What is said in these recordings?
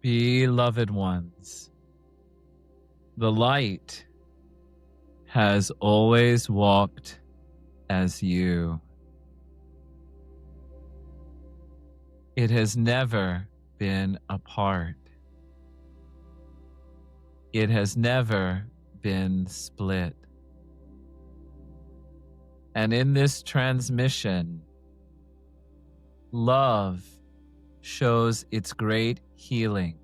Beloved ones, the light has always walked as you. It has never been apart. It has never been split. And in this transmission, love shows its great healing.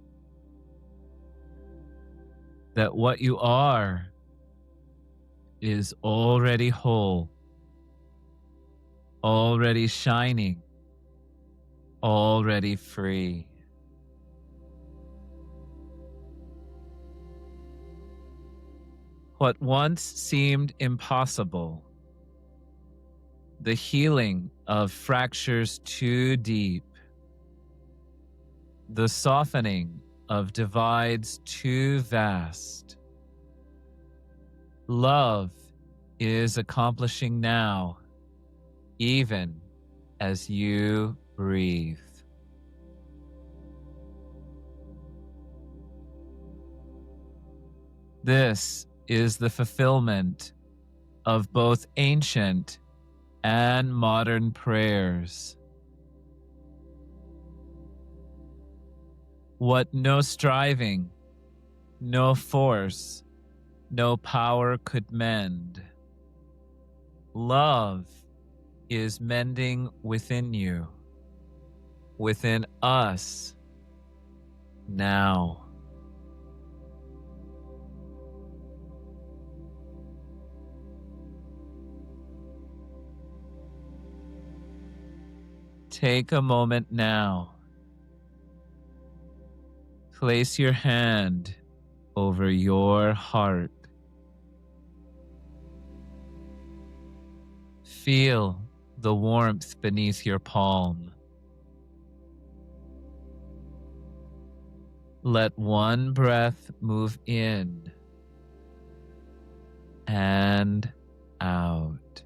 That what you are is already whole, already shining, already free. What once seemed impossible, the healing of fractures too deep, the softening of divides too vast, love is accomplishing now, even as you breathe. This is the fulfillment of both ancient and modern prayers. What no striving, no force, no power could mend. Love is mending within you, within us, now. Take a moment now. Place your hand over your heart. Feel the warmth beneath your palm. Let one breath move in and out.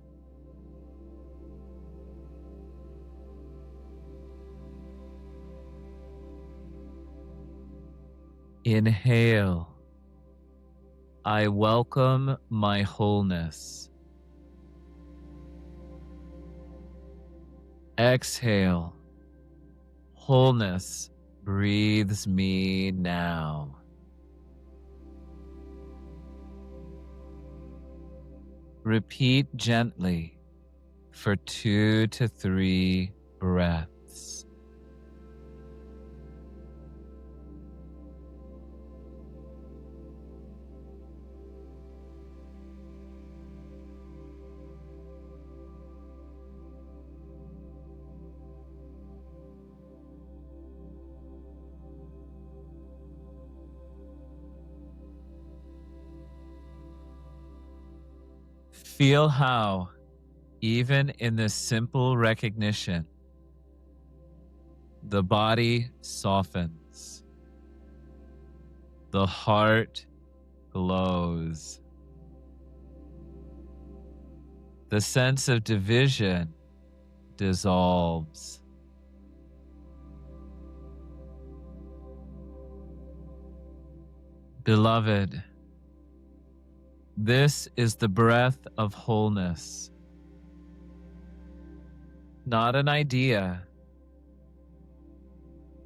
Inhale. I welcome my wholeness. Exhale. Wholeness breathes me now. Repeat gently for 2 to 3 breaths. Feel how, even in this simple recognition, the body softens, the heart glows, the sense of division dissolves. Beloved, this is the breath of wholeness, not an idea,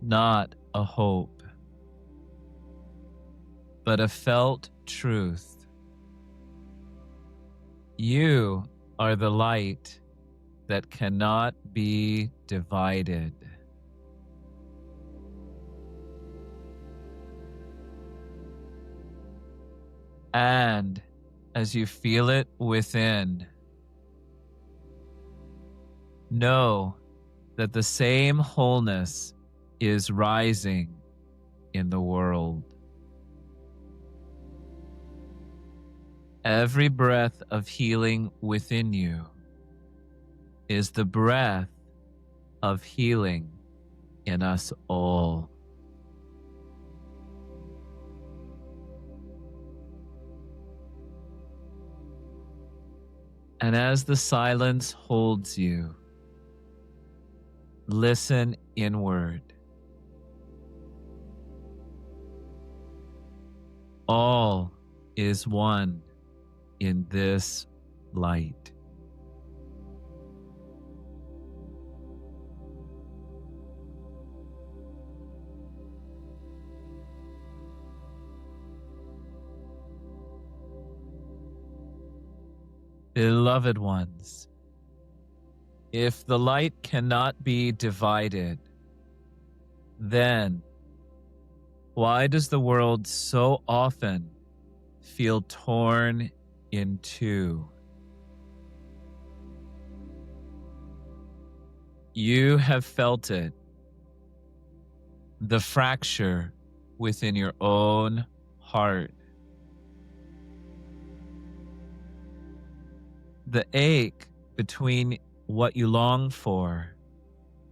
not a hope, but a felt truth. You are the light that cannot be divided. And as you feel it within, know that the same wholeness is rising in the world. Every breath of healing within you is the breath of healing in us all. And as the silence holds you, listen inward. All is one in this light. Beloved ones, if the light cannot be divided, then why does the world so often feel torn in two? You have felt it, the fracture within your own heart, the ache between what you long for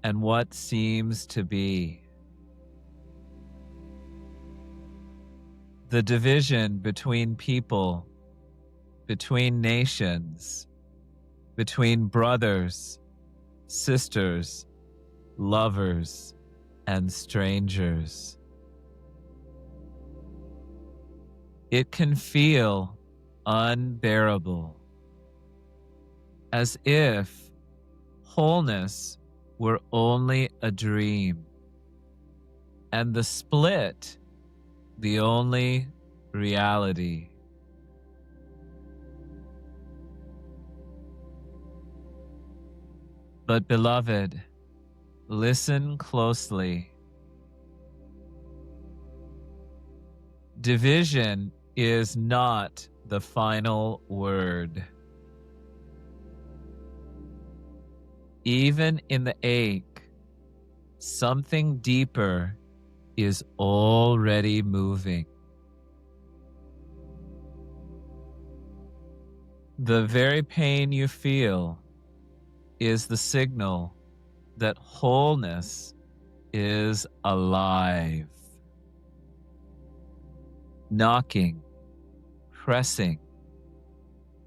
and what seems to be, the division between people, between nations, between brothers, sisters, lovers, and strangers. It can feel unbearable, as if wholeness were only a dream, and the split the only reality. But beloved, listen closely. Division is not the final word. Even in the ache, something deeper is already moving. The very pain you feel is the signal that wholeness is alive, knocking, pressing,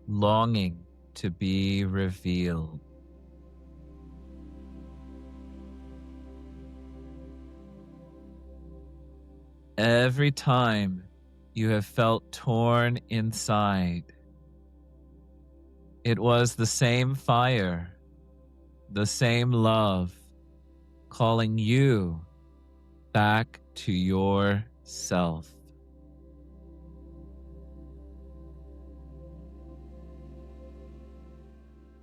longing to be revealed. Every time you have felt torn inside, it was the same fire, the same love, calling you back to yourself.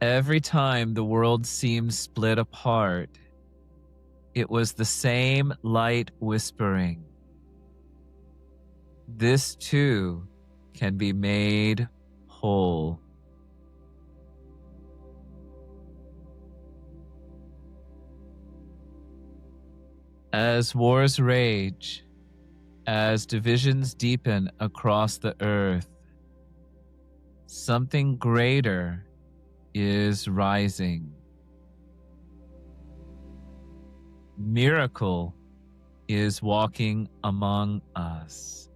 Every time the world seemed split apart, it was the same light whispering, "This too can be made whole." As wars rage, as divisions deepen across the earth, something greater is rising. Miracle is walking among us.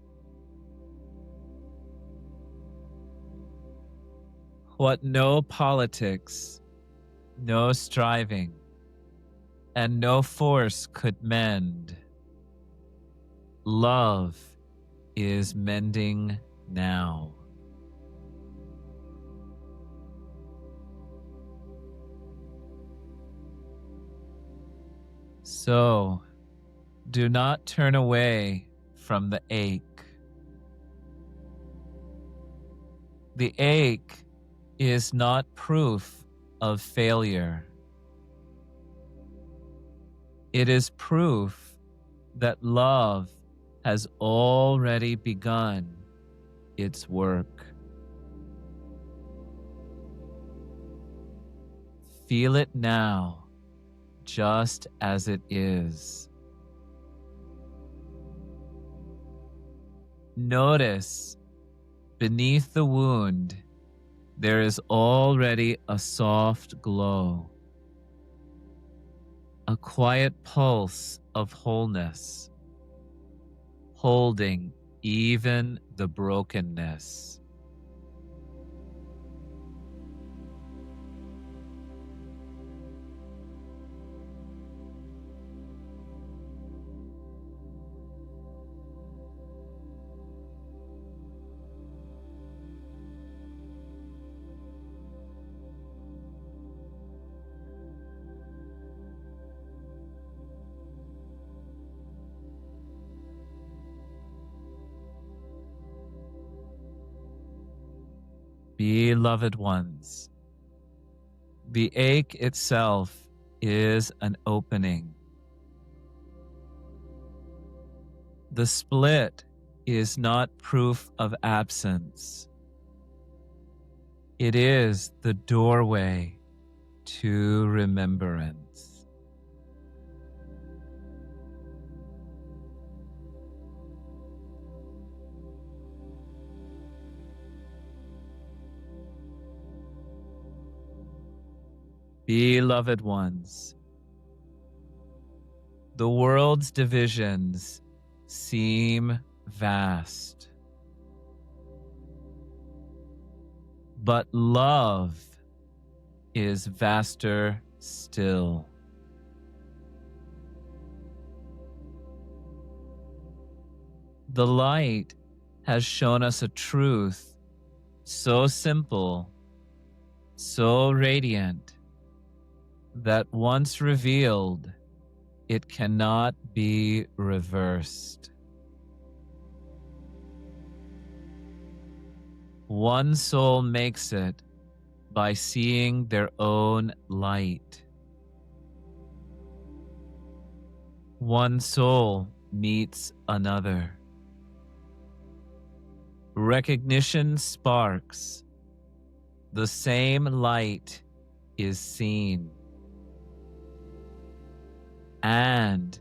What no politics, no striving, and no force could mend, love is mending now. So, do not turn away from the ache. The ache is not proof of failure. It is proof that love has already begun its work. Feel it now, just as it is. Notice beneath the wound, there is already a soft glow, a quiet pulse of wholeness, holding even the brokenness. Beloved ones, the ache itself is an opening. The split is not proof of absence. It is the doorway to remembrance. Beloved ones, the world's divisions seem vast, but love is vaster still. The light has shown us a truth so simple, so radiant, that once revealed, it cannot be reversed. One soul makes it by seeing their own light. One soul meets another. Recognition sparks. The same light is seen. And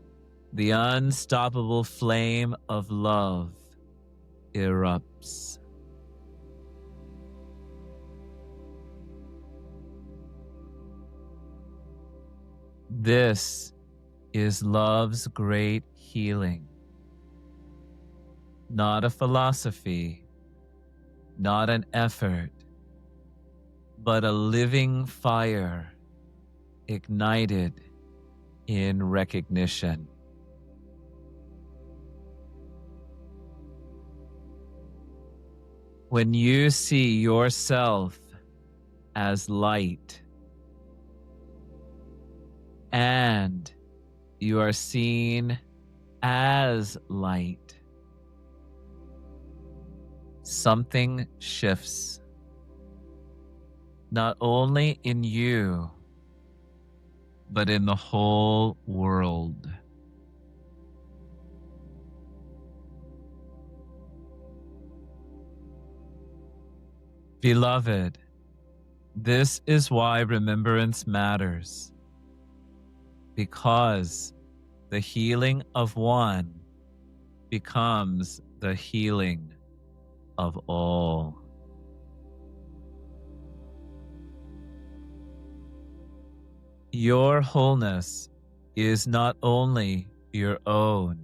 the unstoppable flame of love erupts. This is love's great healing. Not a philosophy, not an effort, but a living fire ignited in recognition. When you see yourself as light, and you are seen as light, something shifts, not only in you, but in the whole world. Beloved, this is why remembrance matters, because the healing of one becomes the healing of all. Your wholeness is not only your own,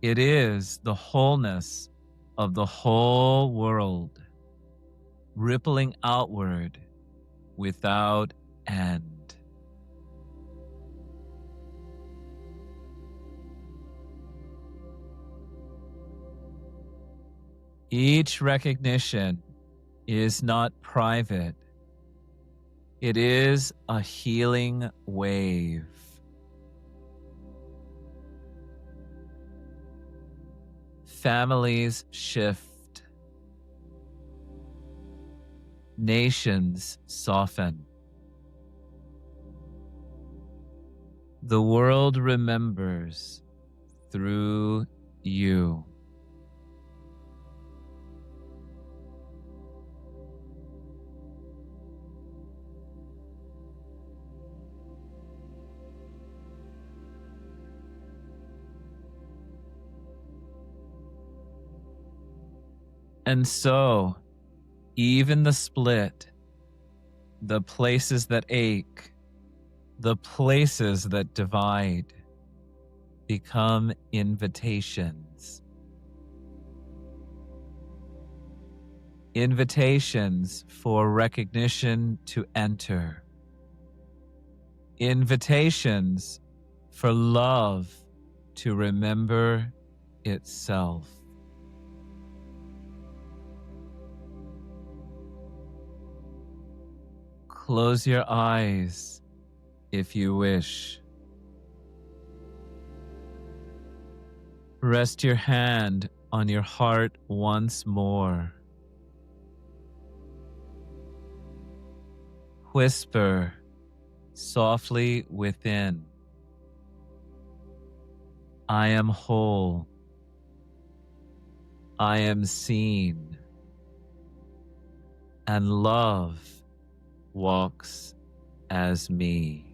it is the wholeness of the whole world, rippling outward without end. Each recognition is not private. It is a healing wave. Families shift. Nations soften. The world remembers through you. And so, even the split, the places that ache, the places that divide, become invitations. Invitations for recognition to enter. Invitations for love to remember itself. Close your eyes if you wish. Rest your hand on your heart once more. Whisper softly within, I am whole. I am seen. And love walks as me.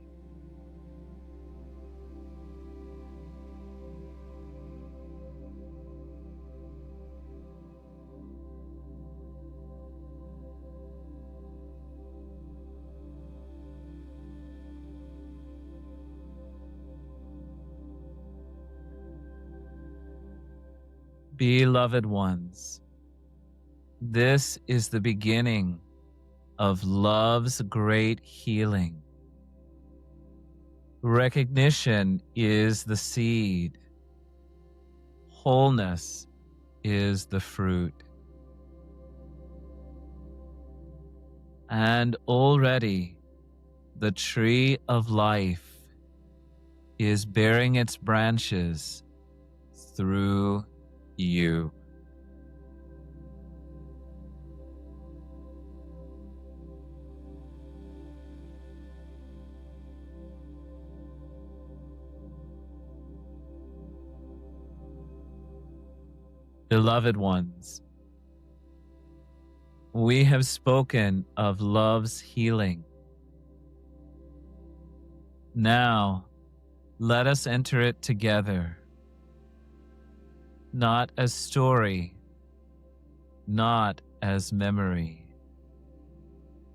Beloved ones, this is the beginning of love's great healing. Recognition is the seed. Wholeness is the fruit. And already the tree of life is bearing its branches through you. Beloved ones, we have spoken of love's healing. Now, let us enter it together, not as story, not as memory,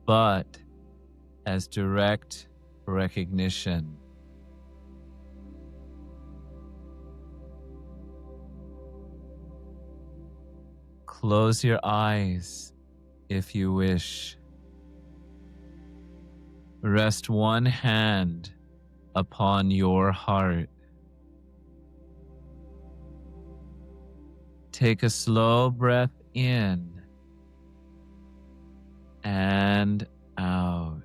but as direct recognition. Close your eyes if you wish. Rest one hand upon your heart. Take a slow breath in and out.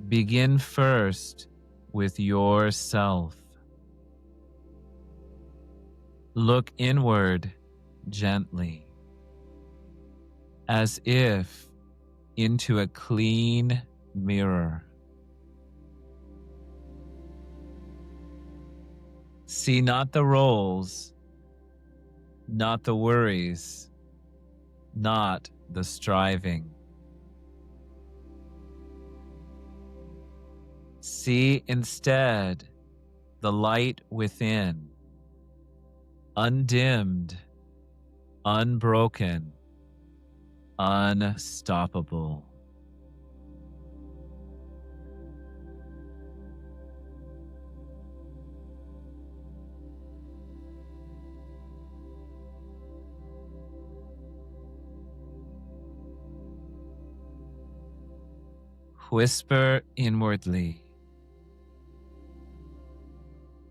Begin first with yourself. Look inward gently, as if into a clean mirror. See not the roles, not the worries, not the striving. See instead the light within, undimmed, unbroken, unstoppable. Whisper inwardly,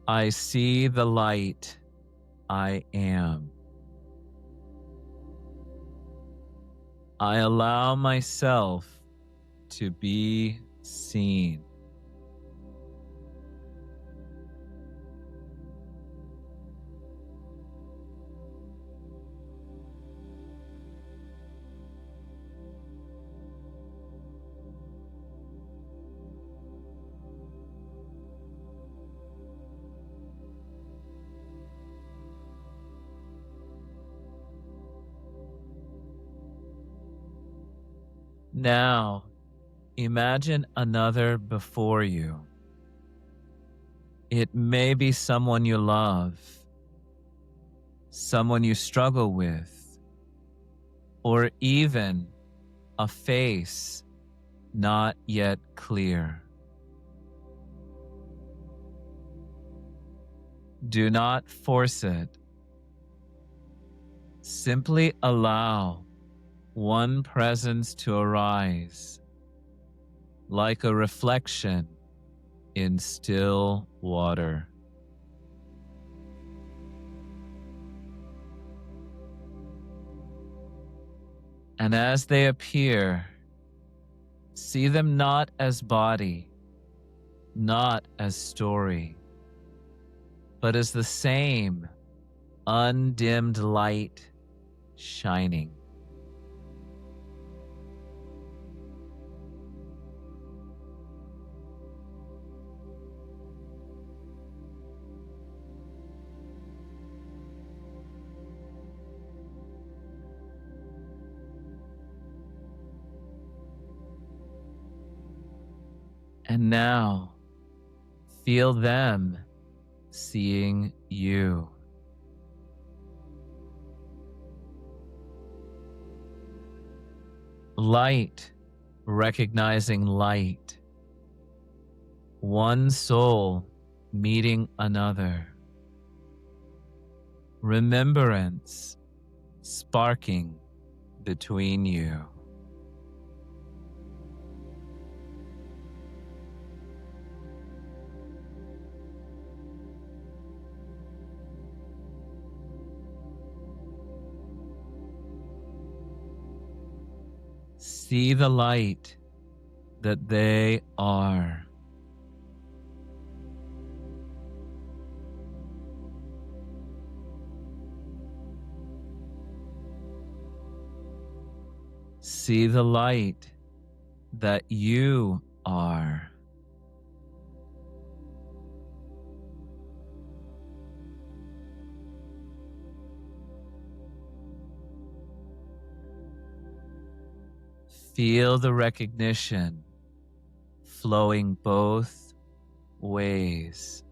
I see the light I am. I allow myself to be seen. Now, imagine another before you. It may be someone you love, someone you struggle with, or even a face not yet clear. Do not force it. Simply allow one presence to arise, like a reflection in still water. And as they appear, see them not as body, not as story, but as the same undimmed light shining. And now, feel them seeing you. Light recognizing light. One soul meeting another. Remembrance sparking between you. See the light that they are. See the light that you are. Feel the recognition flowing both ways.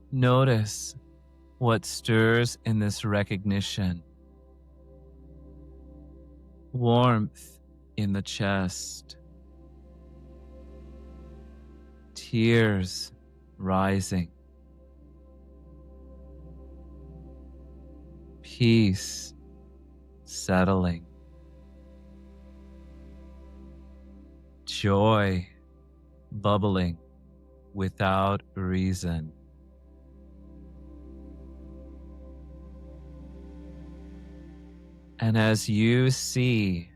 Notice what stirs in this recognition. Warmth in the chest. Tears rising. Peace settling. Joy bubbling without reason. And as you see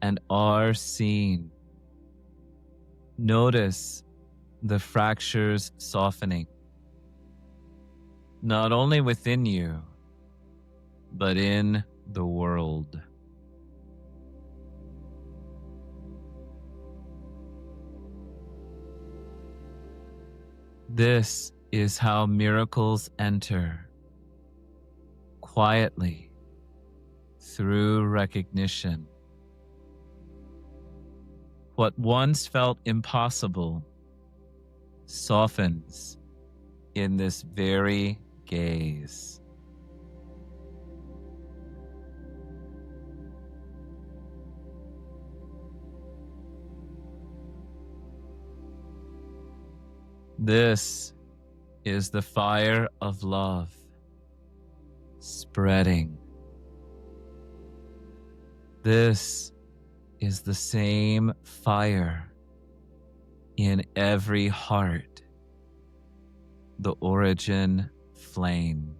and are seen, notice the fractures softening, not only within you, but in the world. This is how miracles enter, quietly, through recognition. What once felt impossible softens in this very gaze. This is the fire of love spreading. This is the same fire in every heart, the origin flame.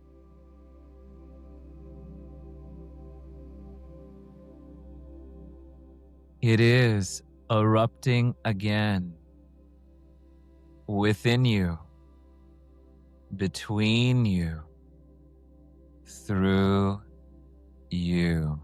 It is erupting again within you, between you, through you.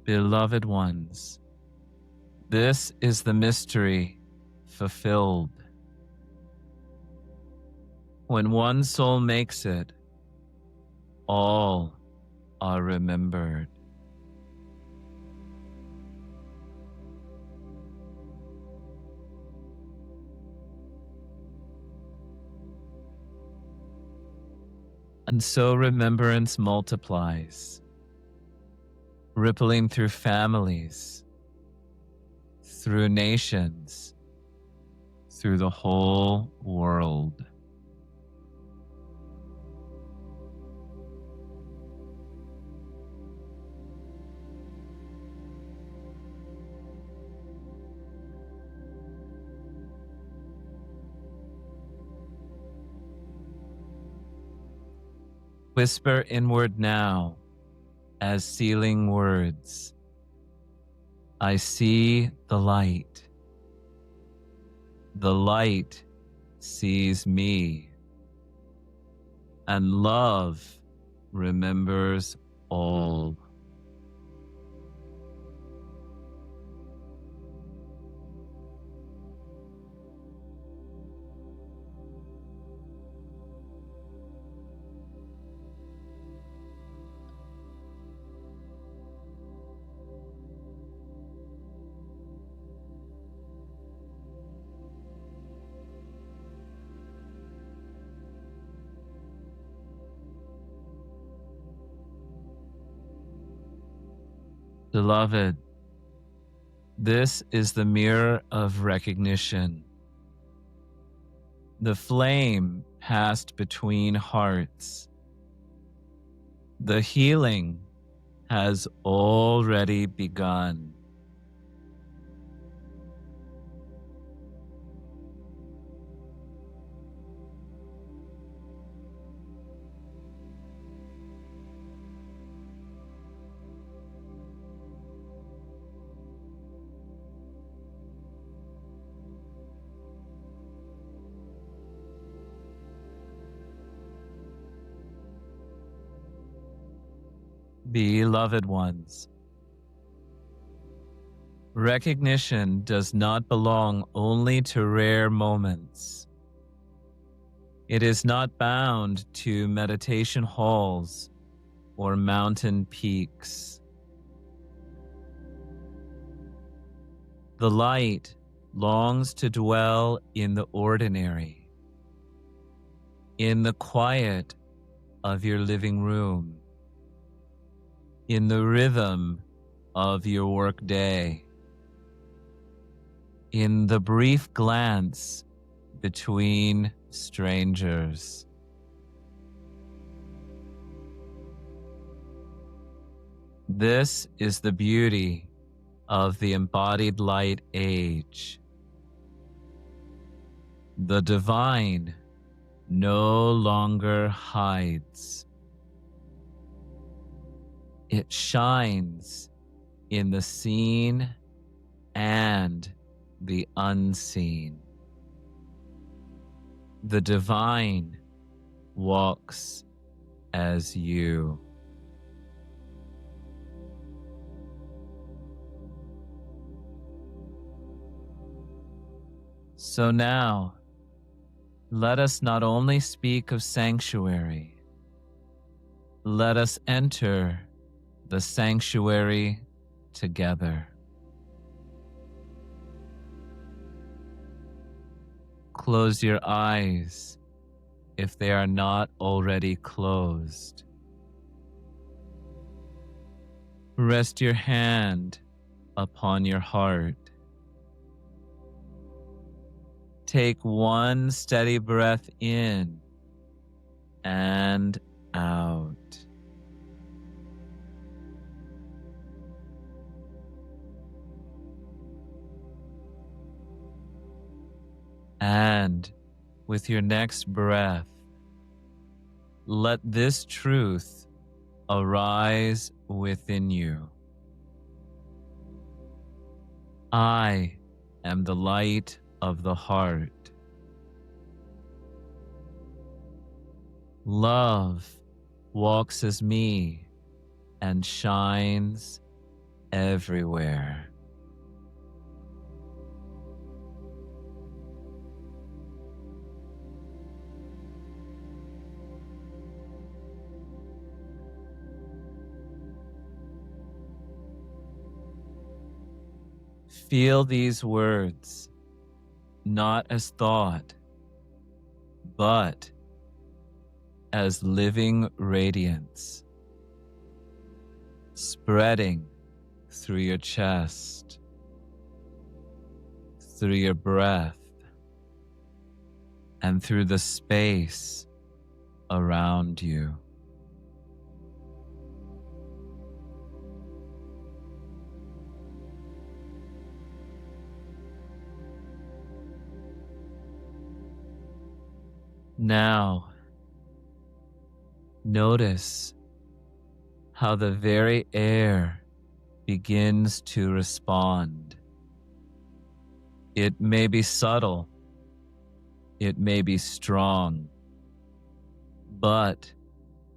Beloved ones, this is the mystery fulfilled. When one soul makes it, all are remembered. And so remembrance multiplies, rippling through families, through nations, through the whole world. Whisper inward now as sealing words. I see the light. The light sees me. And love remembers all. Beloved, this is the mirror of recognition. The flame passed between hearts. The healing has already begun. Beloved ones, recognition does not belong only to rare moments. It is not bound to meditation halls or mountain peaks. The light longs to dwell in the ordinary, in the quiet of your living room, in the rhythm of your workday, in the brief glance between strangers. This is the beauty of the embodied light age. The divine no longer hides. It shines in the seen and the unseen. The divine walks as you. So now, let us not only speak of sanctuary, let us enter the sanctuary together. Close your eyes if they are not already closed. Rest your hand upon your heart. Take one steady breath in and out. And with your next breath, let this truth arise within you. I am the light of the heart. Love walks as me and shines everywhere. Feel these words not as thought, but as living radiance, spreading through your chest, through your breath, and through the space around you. Now, notice how the very air begins to respond. It may be subtle, it may be strong, but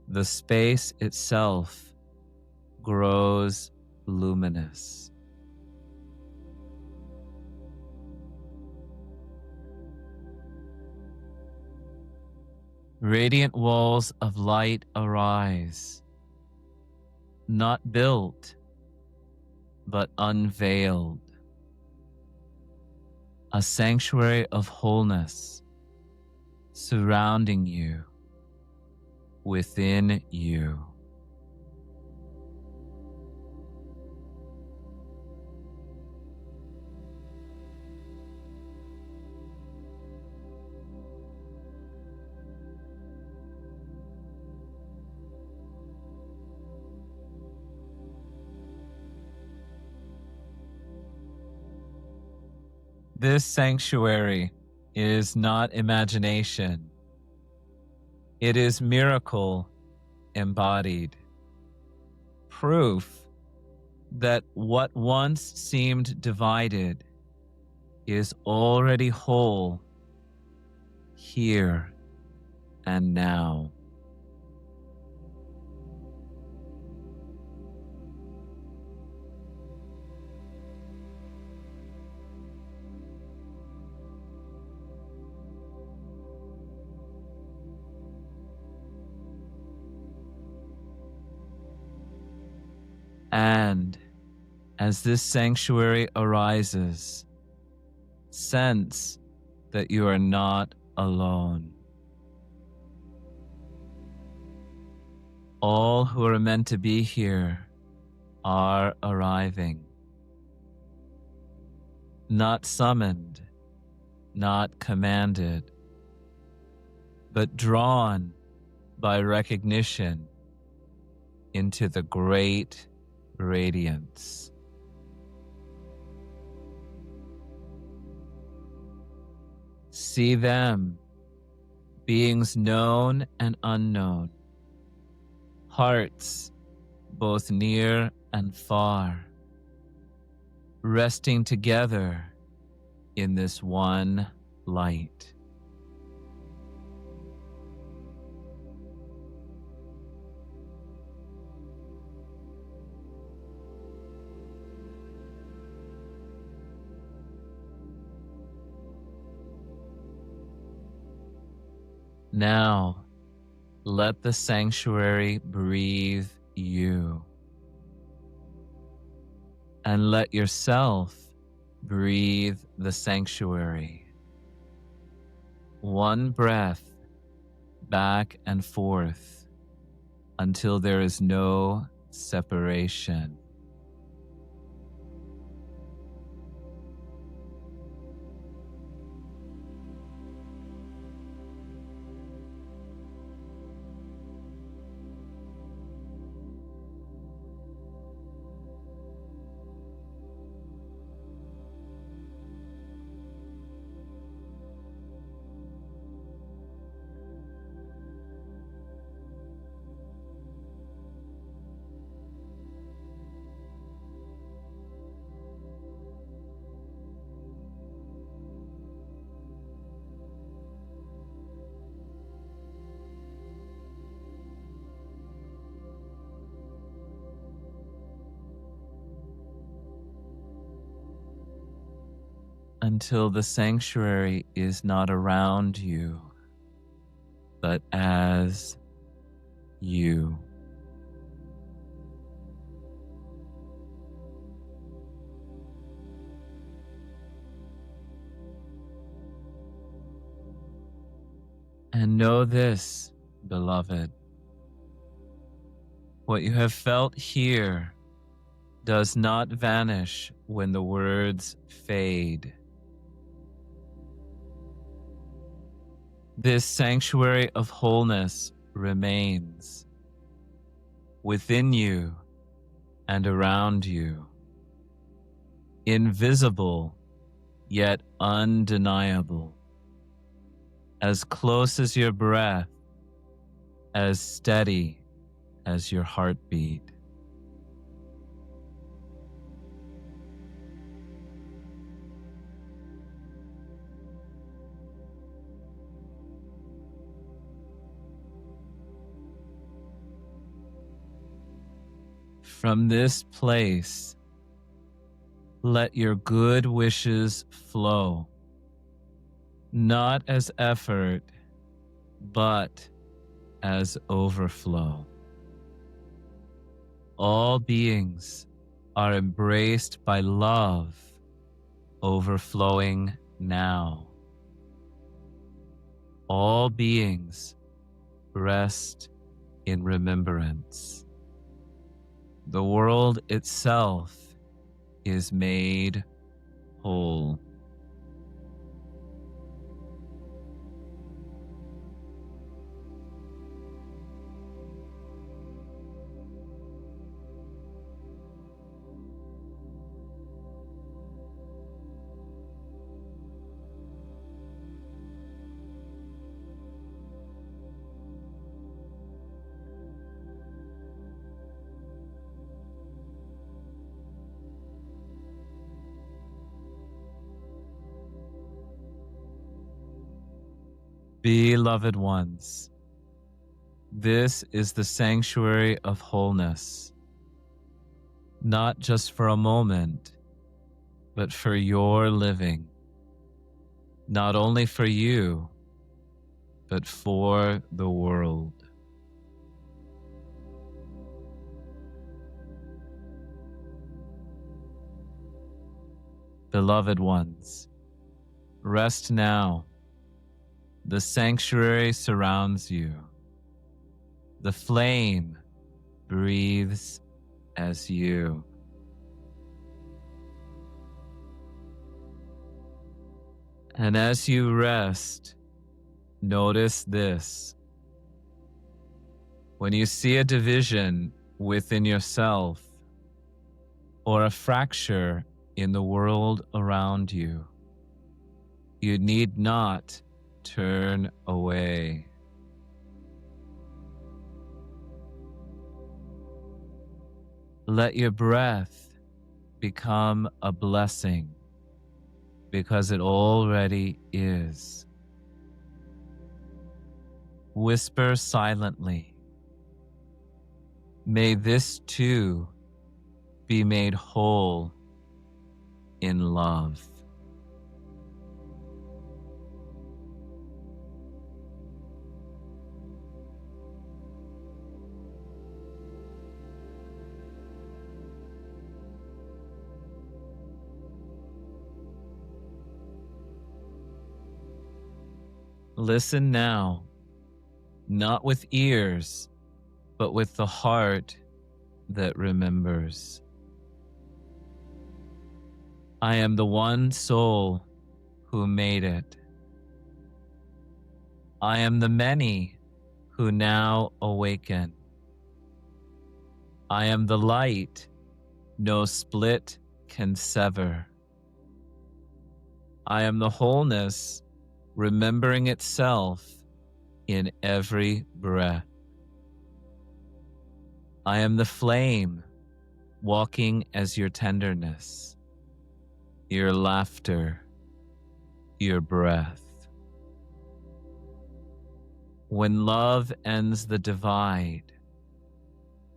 the space itself grows luminous. Radiant walls of light arise, not built, but unveiled. A sanctuary of wholeness surrounding you, within you. This sanctuary is not imagination. It is miracle embodied. Proof that what once seemed divided is already whole here and now. And as this sanctuary arises, sense that you are not alone. All who are meant to be here are arriving. Not summoned, not commanded, but drawn by recognition into the great radiance. See them, beings known and unknown, hearts both near and far, resting together in this one light. Now, let the sanctuary breathe you. And let yourself breathe the sanctuary. One breath back and forth until there is no separation. Until the sanctuary is not around you, but as you. And know this, beloved, what you have felt here does not vanish when the words fade. This sanctuary of wholeness remains within you and around you, invisible yet undeniable, as close as your breath, as steady as your heartbeat. From this place, let your good wishes flow, not as effort, but as overflow. All beings are embraced by love, overflowing now. All beings rest in remembrance. The world itself is made whole. Beloved ones, this is the sanctuary of wholeness, not just for a moment, but for your living, not only for you, but for the world. Beloved ones, rest now. The sanctuary surrounds you. The flame breathes as you. And as you rest, notice this. When you see a division within yourself or a fracture in the world around you, you need not turn away. Let your breath become a blessing, because it already is. Whisper silently, may this too be made whole in love. Listen now, not with ears, but with the heart that remembers. I am the one soul who made it. I am the many who now awaken. I am the light no split can sever. I am the wholeness remembering itself in every breath. I am the flame walking as your tenderness, your laughter, your breath. When love ends the divide,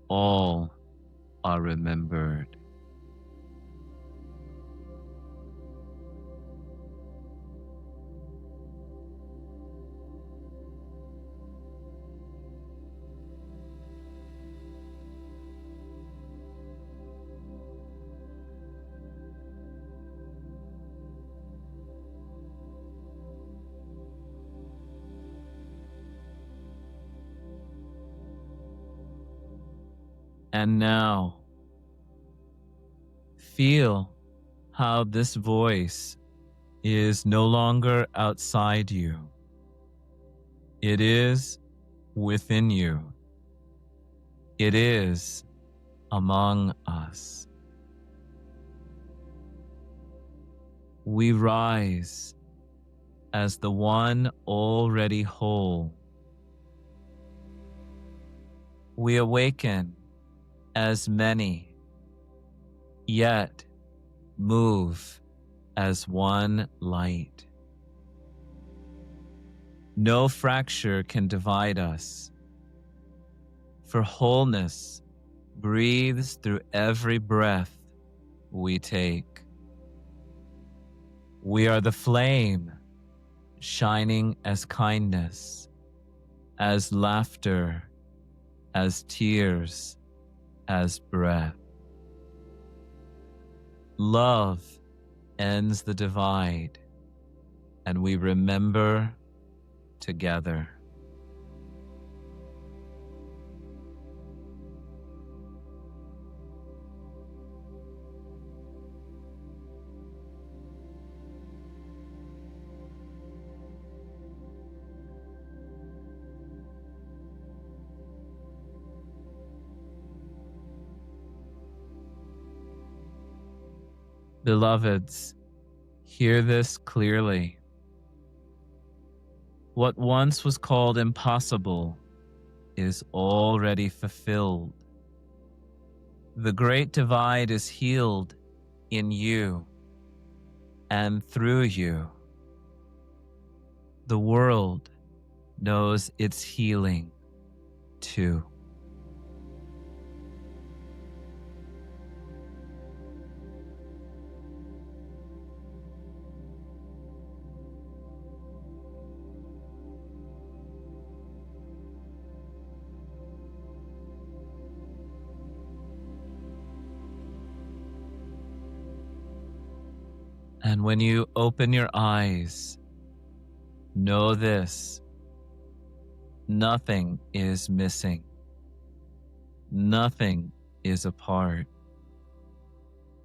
all are remembered. And now, feel how this voice is no longer outside you. It is within you. It is among us. We rise as the one already whole. We awaken as many, yet move as one light. No fracture can divide us, for wholeness breathes through every breath we take. We are the flame, shining as kindness, as laughter, as tears, as breath. Love ends the divide, and we remember together. Beloveds, hear this clearly. What once was called impossible is already fulfilled. The great divide is healed in you and through you. The world knows its healing too. And when you open your eyes, know this: nothing is missing. Nothing is apart.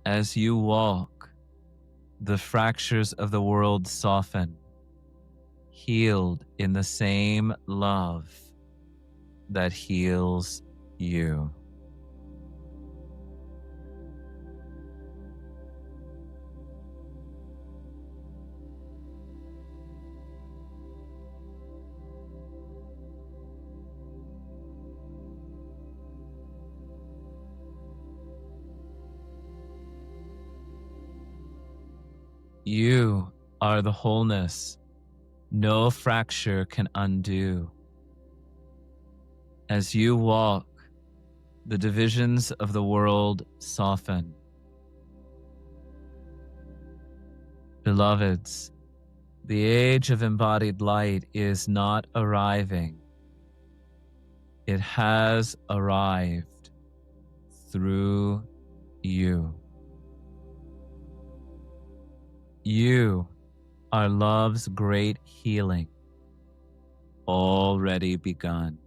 As you walk, the fractures of the world soften, healed in the same love that heals you. You are the wholeness no fracture can undo. As you walk, the divisions of the world soften. Beloveds, the age of embodied light is not arriving. It has arrived through you. You are love's great healing, already begun.